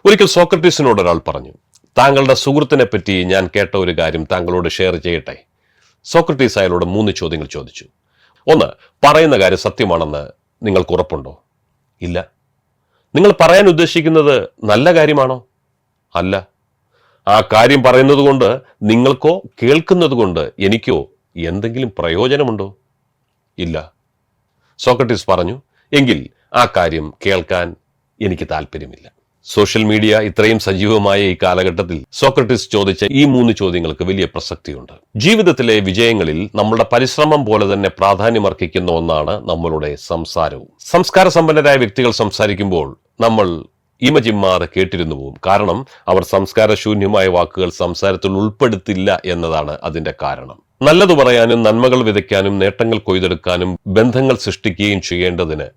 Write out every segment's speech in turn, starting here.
ഒരിക്കൽ സോക്രട്ടീസിനോട് ഒരാൾ പറഞ്ഞു, താങ്കളുടെ സുഹൃത്തിനെ പറ്റി ഞാൻ കേട്ട ഒരു കാര്യം താങ്കളോട് ഷെയർ ചെയ്യട്ടെ. സോക്രട്ടീസ് അയാളോട് 3 ചോദ്യങ്ങൾ ചോദിച്ചു. 1, പറയുന്ന കാര്യം സത്യമാണെന്ന് നിങ്ങൾക്ക് ഉറപ്പുണ്ടോ? ഇല്ല. നിങ്ങൾ പറയാൻ ഉദ്ദേശിക്കുന്നത് നല്ല കാര്യമാണോ? അല്ല. ആ കാര്യം പറയുന്നത് കൊണ്ട് നിങ്ങൾക്കോ കേൾക്കുന്നത് കൊണ്ട് എനിക്കോ എന്തെങ്കിലും പ്രയോജനമുണ്ടോ? ഇല്ല. സോക്രട്ടീസ് പറഞ്ഞു, എങ്കിൽ ആ കാര്യം കേൾക്കാൻ എനിക്ക് താല്പര്യമില്ല. സോഷ്യൽ മീഡിയ ഇത്രയും സജീവമായ ഈ കാലഘട്ടത്തിൽ സോക്രട്ടീസ് ചോദിച്ച ഈ 3 ചോദ്യങ്ങൾക്ക് വലിയ പ്രസക്തിയുണ്ട്. ജീവിതത്തിലെ വിജയങ്ങളിൽ നമ്മളുടെ പരിശ്രമം പോലെ തന്നെ പ്രാധാന്യമർഹിക്കുന്ന ഒന്നാണ് നമ്മളുടെ സംസാരവും. സംസ്കാര സമ്പന്നരായ വ്യക്തികൾ സംസാരിക്കുമ്പോൾ നമ്മൾ ഇമജിമ്മാതെ കേട്ടിരുന്നു പോവും. കാരണം അവർ സംസ്കാരശൂന്യമായ വാക്കുകൾ സംസാരത്തിൽ ഉൾപ്പെടുത്തില്ല എന്നതാണ് അതിന്റെ കാരണം. നല്ലത് പറയാനും നന്മകൾ വിതയ്ക്കാനും നേട്ടങ്ങൾ കൊയ്തെടുക്കാനും ബന്ധങ്ങൾ സൃഷ്ടിക്കുകയും ചെയ്യേണ്ടതിന്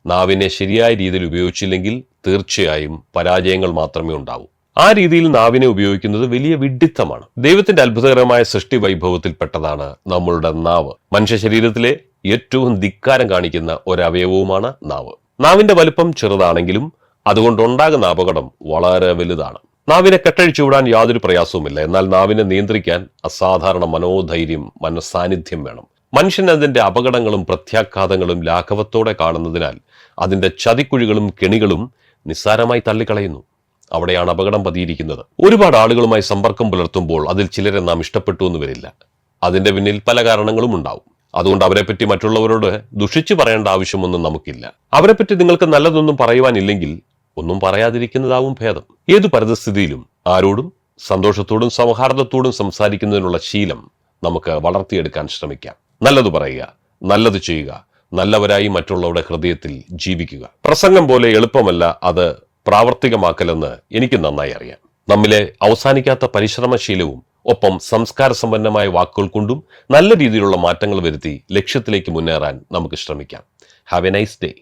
നാവിനെ ശരിയായ രീതിയിൽ ഉപയോഗിച്ചില്ലെങ്കിൽ തീർച്ചയായും പരാജയങ്ങൾ മാത്രമേ ഉണ്ടാവൂ. ആ രീതിയിൽ നാവിനെ ഉപയോഗിക്കുന്നത് വലിയ വിഡ്ഢിത്തമാണ്. ദൈവത്തിന്റെ അത്ഭുതകരമായ സൃഷ്ടി വൈഭവത്തിൽപ്പെട്ടതാണ് നമ്മളുടെ നാവ്. മനുഷ്യ ശരീരത്തിലെ ഏറ്റവും ധിക്കാരം കാണിക്കുന്ന ഒരവയവവുമാണ് നാവ്. നാവിന്റെ വലുപ്പം ചെറുതാണെങ്കിലും അതുകൊണ്ടുണ്ടാകുന്ന അപകടം വളരെ വലുതാണ്. നാവിനെ കെട്ടഴിച്ചുവിടാൻ യാതൊരു പ്രയാസവുമില്ല. എന്നാൽ നാവിനെ നിയന്ത്രിക്കാൻ അസാധാരണ മനോധൈര്യം, മനസാന്നിധ്യം വേണം. മനുഷ്യൻ അതിന്റെ അപകടങ്ങളും പ്രത്യാഘാതങ്ങളും ലാഘവത്തോടെ കാണുന്നതിനാൽ അതിന്റെ ചതിക്കുഴികളും കെണികളും നിസ്സാരമായി തള്ളിക്കളയുന്നു. അവിടെയാണ് അപകടം പതിയിരിക്കുന്നത്. ഒരുപാട് ആളുകളുമായി സമ്പർക്കം പുലർത്തുമ്പോൾ അതിൽ ചിലരെ നാം ഇഷ്ടപ്പെട്ടു എന്ന് വരില്ല. അതിന്റെ പിന്നിൽ പല കാരണങ്ങളും ഉണ്ടാവും. അതുകൊണ്ട് അവരെപ്പറ്റി മറ്റുള്ളവരോട് ദുഷിച്ചു പറയേണ്ട ആവശ്യമൊന്നും നമുക്കില്ല. അവരെപ്പറ്റി നിങ്ങൾക്ക് നല്ലതൊന്നും പറയുവാനില്ലെങ്കിൽ ഒന്നും പറയാതിരിക്കുന്നതാവും ഭേദം. ഏതു പരിതസ്ഥിതിയിലും ആരോടും സന്തോഷത്തോടും സൗഹാർദ്ദത്തോടും സംസാരിക്കുന്നതിനുള്ള ശീലം നമുക്ക് വളർത്തിയെടുക്കാൻ ശ്രമിക്കാം. നല്ലത് പറയുക, നല്ലത് ചെയ്യുക, നല്ലവരായി മറ്റുള്ളവരുടെ ഹൃദയത്തിൽ ജീവിക്കുക. പ്രസംഗം പോലെ എളുപ്പമല്ല അത് പ്രാവർത്തികമാക്കലെന്ന് എനിക്ക് നന്നായി അറിയാം. നമ്മിലെ അവസാനിക്കാത്ത പരിശ്രമശീലവും ഒപ്പം സംസ്കാര സമ്പന്നമായ വാക്കുകൾ കൊണ്ടും നല്ല രീതിയിലുള്ള മാറ്റങ്ങൾ വരുത്തി ലക്ഷ്യത്തിലേക്ക് മുന്നേറാൻ നമുക്ക് ശ്രമിക്കാം. Have A nice day.